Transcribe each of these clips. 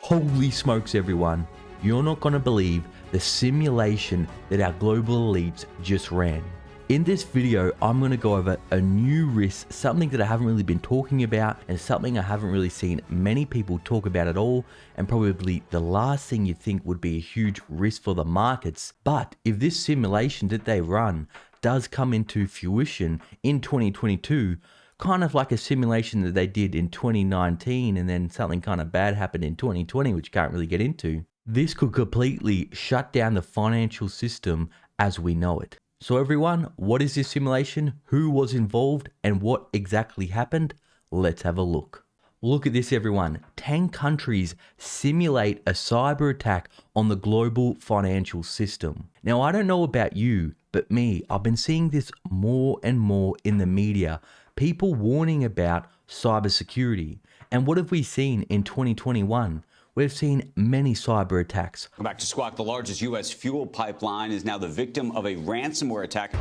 Holy smokes everyone, you're not going to believe the simulation that our global elites just ran. In this video, I'm going to go over a new risk, something that I haven't really been talking about and something I haven't really seen many people talk about at all, and probably the last thing you think would be a huge risk for the markets. But if this simulation that they run does come into fruition in 2022, kind of like a simulation that they did in 2019 and then something kind of bad happened in 2020, which can't really get into, this could completely shut down the financial system as we know it. So everyone, what is this simulation? Who was involved and what exactly happened? Let's have a look. Look at this everyone. 10 countries simulate a cyber attack on the global financial system. Now I don't know about you, but me, I've been seeing this more and more in the media. People warning about cybersecurity. And what have we seen in 2021? We've seen many cyber attacks. Back to Squawk, the largest U.S. fuel pipeline is now the victim of a ransomware attack.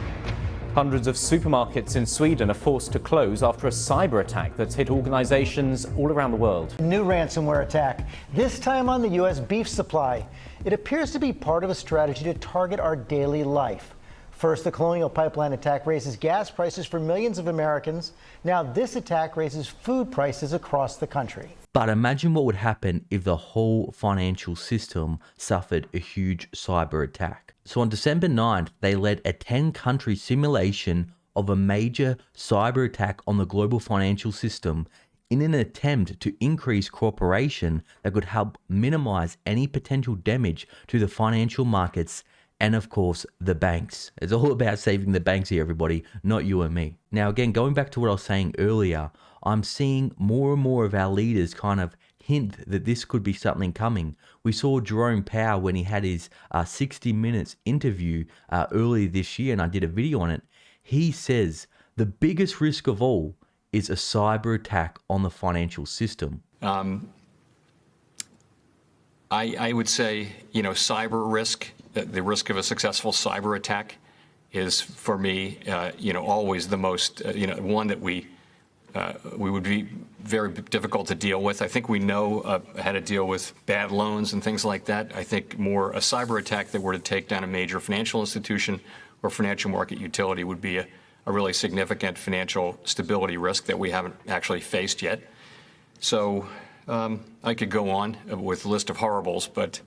Hundreds of supermarkets in Sweden are forced to close after a cyber attack that's hit organizations all around the world. A new ransomware attack, this time on the U.S. beef supply. It appears to be part of a strategy to target our daily life. First, the Colonial Pipeline attack raises gas prices for millions of Americans. Now this attack raises food prices across the country. But imagine what would happen if the whole financial system suffered a huge cyber attack. So on December 9th, they led a 10-country simulation of a major cyber attack on the global financial system in an attempt to increase cooperation that could help minimize any potential damage to the financial markets and of course the banks. It's all about saving the banks here everybody, not you and me. Now again, going back to what I was saying earlier, I'm seeing more and more of our leaders kind of hint that this could be something coming. We saw Jerome Powell when he had his 60 Minutes interview earlier this year, and I did a video on it. He says the biggest risk of all is a cyber attack on the financial system. I would say, cyber risk, the risk of a successful cyber attack is for me, always the most, one that we would be very difficult to deal with. I think we know how to deal with bad loans and things like that. I think more a cyber attack that were to take down a major financial institution or financial market utility would be a really significant financial stability risk that we haven't actually faced yet. So I could go on with a list of horribles, but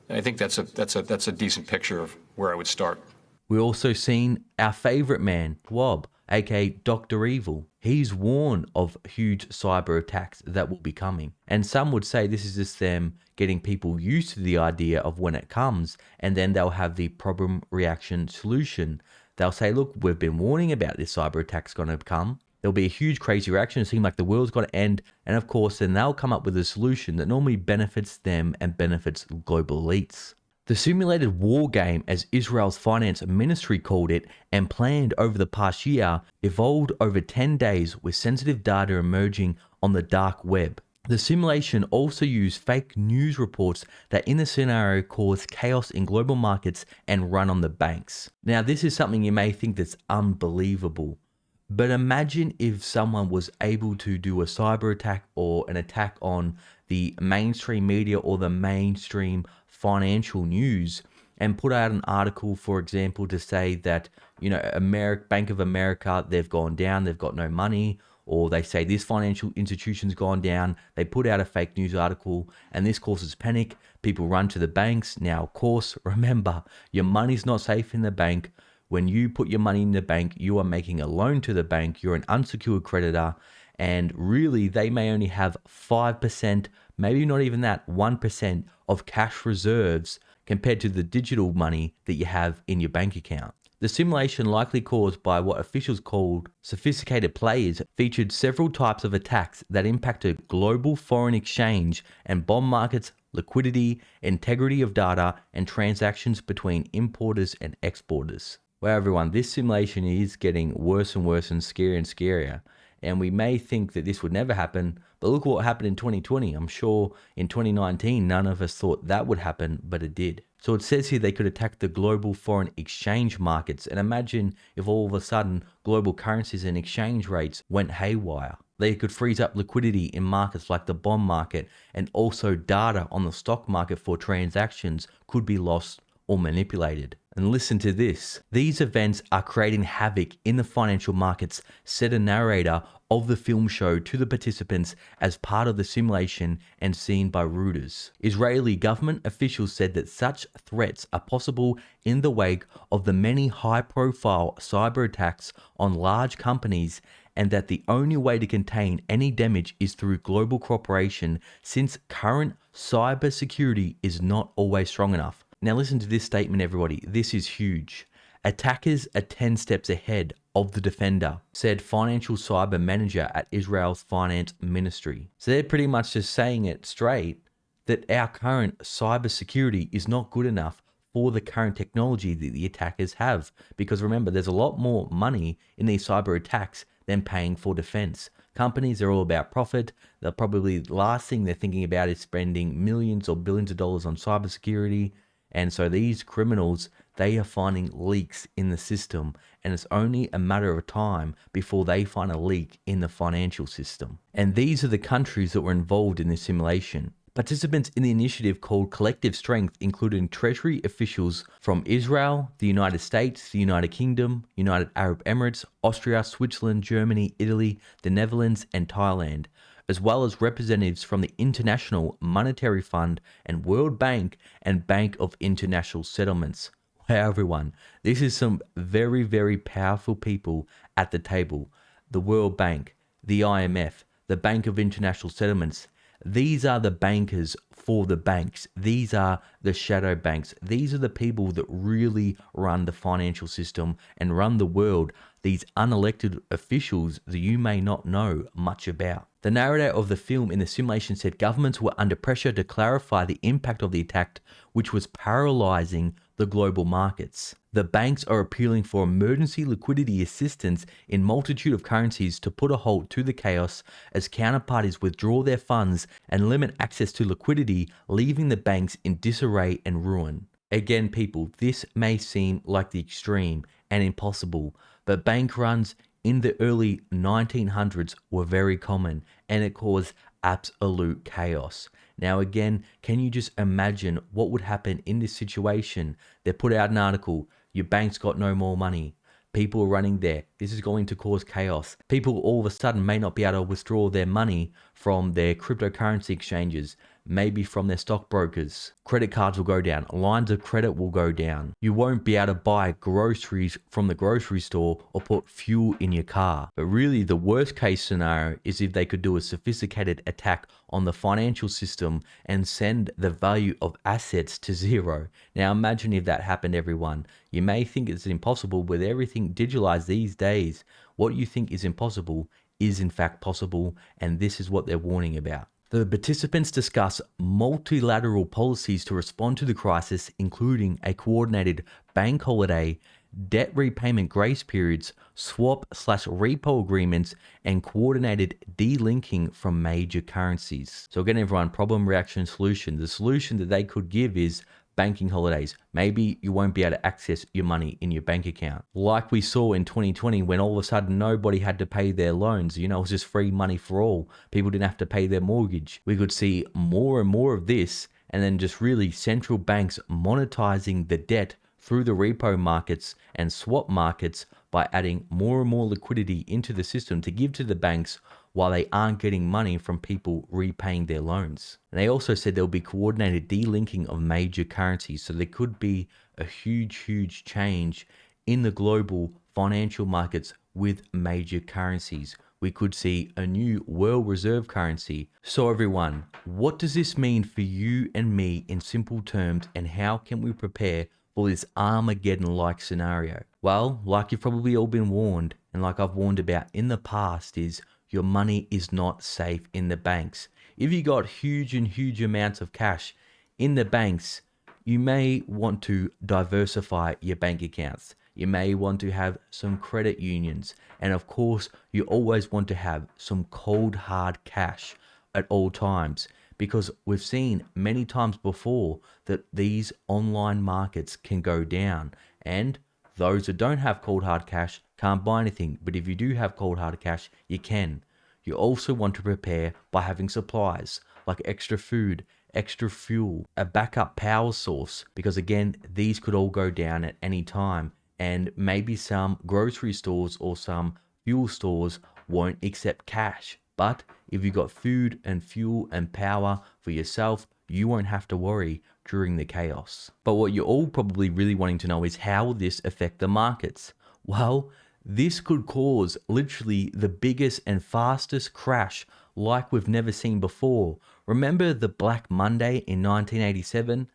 I think that's a decent picture of where I would start. We also seen our favorite man, Wob, aka Dr. Evil. He's warned of huge cyber attacks that will be coming. And some would say this is just them getting people used to the idea of when it comes, and then they'll have the problem reaction solution. They'll say, look, we've been warning about this cyber attack's going to come. There'll be a huge crazy reaction. It seems like the world's going to end. And of course, then they'll come up with a solution that normally benefits them and benefits global elites. The simulated war game, as Israel's finance ministry called it, and planned over the past year, evolved over 10 days with sensitive data emerging on the dark web. The simulation also used fake news reports that in the scenario caused chaos in global markets and run on the banks. Now, this is something you may think that's unbelievable. But imagine if someone was able to do a cyber attack or an attack on the mainstream media or the mainstream financial news and put out an article, for example, to say that, Bank of America, they've gone down, they've got no money, or they say this financial institution's gone down. They put out a fake news article and this causes panic. People run to the banks. Now, of course, remember, your money's not safe in the bank. When you put your money in the bank, you are making a loan to the bank. You're an unsecured creditor. And really, they may only have 5%, maybe not even that, 1% of cash reserves compared to the digital money that you have in your bank account. The simulation, likely caused by what officials called sophisticated players, featured several types of attacks that impacted global foreign exchange and bond markets, liquidity, integrity of data, and transactions between importers and exporters. Well, everyone, this simulation is getting worse and worse and scarier and scarier. And we may think that this would never happen, but look what happened in 2020. I'm sure in 2019, none of us thought that would happen, but it did. So it says here they could attack the global foreign exchange markets. And imagine if all of a sudden global currencies and exchange rates went haywire. They could freeze up liquidity in markets like the bond market, and also data on the stock market for transactions could be lost or manipulated. And listen to this. These events are creating havoc in the financial markets, said a narrator of the film show to the participants as part of the simulation and seen by Reuters. Israeli government officials said that such threats are possible in the wake of the many high-profile cyber attacks on large companies, and that the only way to contain any damage is through global cooperation, since current cybersecurity is not always strong enough. Now listen to this statement, everybody. This is huge. Attackers are 10 steps ahead of the defender, said financial cyber manager at Israel's finance ministry. So they're pretty much just saying it straight that our current cybersecurity is not good enough for the current technology that the attackers have. Because remember, there's a lot more money in these cyber attacks than paying for defense. Companies are all about profit. They'll probably, the last thing they're thinking about is spending millions or billions of dollars on cybersecurity. And so these criminals, they are finding leaks in the system, and it's only a matter of time before they find a leak in the financial system. And these are the countries that were involved in this simulation. Participants in the initiative, called Collective Strength, including Treasury officials from Israel, the United States, the United Kingdom, United Arab Emirates, Austria, Switzerland, Germany, Italy, the Netherlands, and Thailand, as well as representatives from the International Monetary Fund and World Bank and Bank of International Settlements. Wow, everyone, this is some very, very powerful people at the table. The World Bank, the IMF, the Bank of International Settlements. These are the bankers for the banks. These are the shadow banks. These are the people that really run the financial system and run the world. These unelected officials that you may not know much about. The narrator of the film in the simulation said governments were under pressure to clarify the impact of the attack, which was paralyzing the global markets. The banks are appealing for emergency liquidity assistance in multitude of currencies to put a halt to the chaos as counterparties withdraw their funds and limit access to liquidity, leaving the banks in disarray and ruin. Again, people, this may seem like the extreme and impossible, but bank runs in the early 1900s were very common, and it caused absolute chaos. Now again, can you just imagine what would happen in this situation? They put out an article, your bank's got no more money. People are running there. This is going to cause chaos. People all of a sudden may not be able to withdraw their money from their cryptocurrency exchanges, maybe from their stockbrokers. Credit cards will go down. Lines of credit will go down. You won't be able to buy groceries from the grocery store or put fuel in your car. But really, the worst case scenario is if they could do a sophisticated attack on the financial system and send the value of assets to zero. Now imagine if that happened, everyone. You may think it's impossible, but everything digitalized these days, what you think is impossible is in fact possible, and this is what they're warning about. The participants discuss multilateral policies to respond to the crisis, including a coordinated bank holiday, debt repayment grace periods, swap/repo agreements, and coordinated delinking from major currencies. So again, everyone, problem, reaction, solution. The solution that they could give is banking holidays. Maybe you won't be able to access your money in your bank account. Like we saw in 2020 when all of a sudden nobody had to pay their loans. You know, it was just free money for all. People didn't have to pay their mortgage. We could see more and more of this, and then just really central banks monetizing the debt through the repo markets and swap markets by adding more and more liquidity into the system to give to the banks while they aren't getting money from people repaying their loans. And they also said there'll be coordinated delinking of major currencies. So there could be a huge change in the global financial markets with major currencies. We could see a new world reserve currency. So everyone, what does this mean for you and me in simple terms, and how can we prepare for this Armageddon-like scenario? Well, like you've probably all been warned, and like I've warned about in the past, is your money is not safe in the banks. If you got huge amounts of cash in the banks, you may want to diversify your bank accounts. You may want to have some credit unions. And of course, you always want to have some cold hard cash at all times, because we've seen many times before that these online markets can go down, and those that don't have cold hard cash can't buy anything. But if you do have cold hard cash, you can. You also want to prepare by having supplies like extra food, extra fuel, a backup power source, because again, these could all go down at any time, and maybe some grocery stores or some fuel stores won't accept cash. But if you got food and fuel and power for yourself, you won't have to worry during the chaos. But what you're all probably really wanting to know is, how will this affect the markets? Well, this could cause literally the biggest and fastest crash like we've never seen before. Remember the Black Monday in 1987?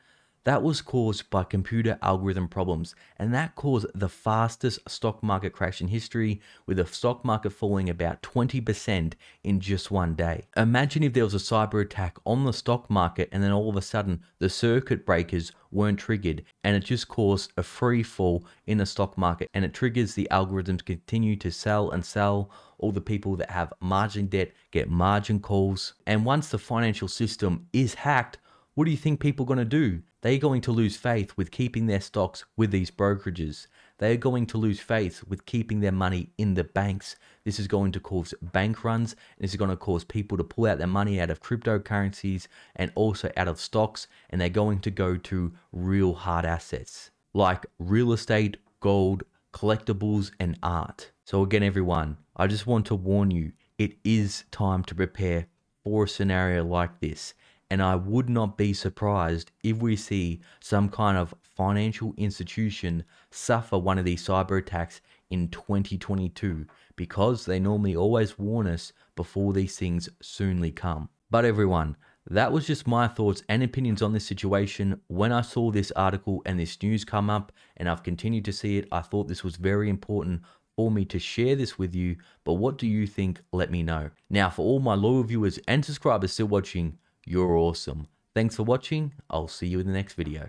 That was caused by computer algorithm problems, and that caused the fastest stock market crash in history, with the stock market falling about 20% in just one day. Imagine if there was a cyber attack on the stock market and then all of a sudden the circuit breakers weren't triggered and it just caused a free fall in the stock market, and it triggers the algorithms to continue to sell and sell. All the people that have margin debt get margin calls, and once the financial system is hacked, what do you think people are going to do? They're going to lose faith with keeping their stocks with these brokerages. They're going to lose faith with keeping their money in the banks. This is going to cause bank runs. This is going to cause people to pull out their money out of cryptocurrencies and also out of stocks, and they're going to go to real hard assets like real estate, gold, collectibles, and art. So again, everyone, I just want to warn you, it is time to prepare for a scenario like this. And I would not be surprised if we see some kind of financial institution suffer one of these cyber attacks in 2022, because they normally always warn us before these things soonly come. But everyone, that was just my thoughts and opinions on this situation. When I saw this article and this news come up, and I've continued to see it, I thought this was very important for me to share this with you. But what do you think? Let me know. Now, for all my loyal viewers and subscribers still watching, you're awesome. Thanks for watching. I'll see you in the next video.